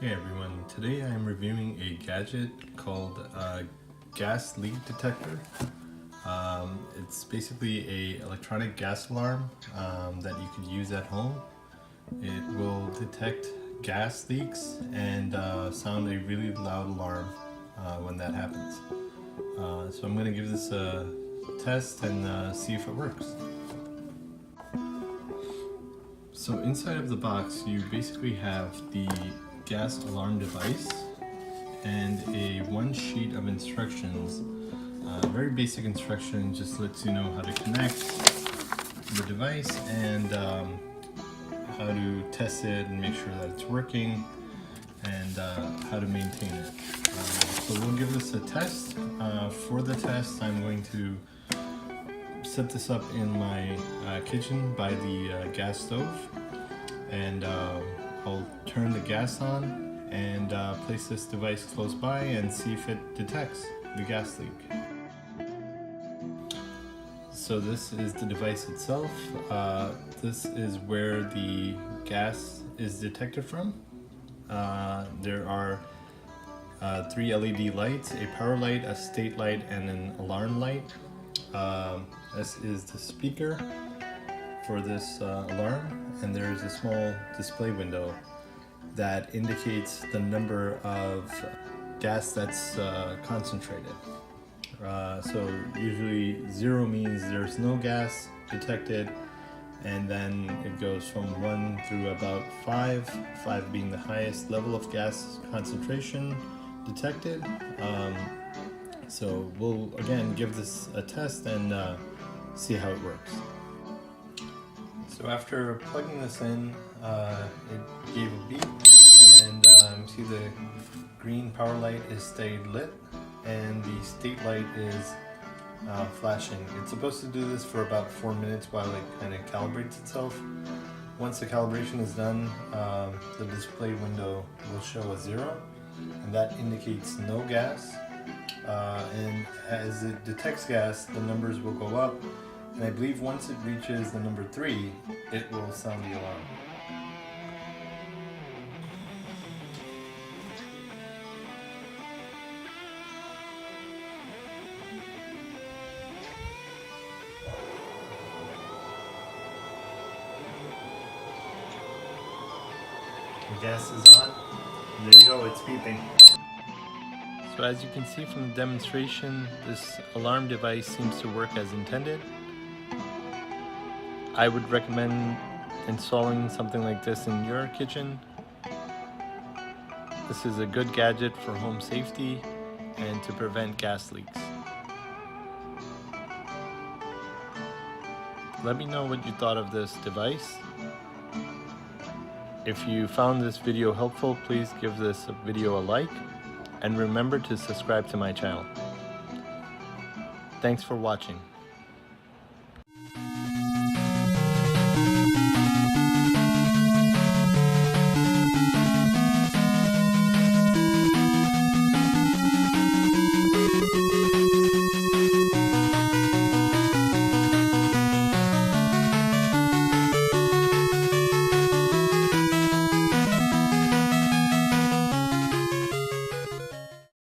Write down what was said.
Hey everyone, today I'm reviewing a gadget called gas leak detector. It's basically a electronic gas alarm that you could use at home. It will detect gas leaks and sound a really loud alarm when that happens. So I'm going to give this a test and see if it works. So inside of the box you basically have the gas alarm device and one sheet of instructions. Very basic instruction, just lets you know how to connect the device and how to test it and make sure that it's working, and how to maintain it. So we'll give this a test. For the test, I'm going to set this up in my kitchen by the gas stove, and I'll turn the gas on and place this device close by and see if it detects the gas leak. So this is the device itself. This is where the gas is detected from. There are 3 LED lights, a power light, a state light, and an alarm light. This is the speaker for this alarm, and there is a small display window that indicates the number of gas that's concentrated. So usually 0 means there's no gas detected, and then it goes from 1 through about 5, 5 being the highest level of gas concentration detected. So we'll again give this a test and see how it works. So after plugging this in, it gave a beep, and see the green power light is stayed lit and the state light is flashing. It's supposed to do this for about 4 minutes while it kind of calibrates itself. Once the calibration is done, the display window will show a 0, and that indicates no gas. And as it detects gas, the numbers will go up, and I believe once it reaches the number 3, it will sound the alarm. The gas is on. There you go, it's beeping. So as you can see from the demonstration, this alarm device seems to work as intended. I would recommend installing something like this in your kitchen. This is a good gadget for home safety and to prevent gas leaks. Let me know what you thought of this device. If you found this video helpful, please give this video a like, and remember to subscribe to my channel. Thanks for watching.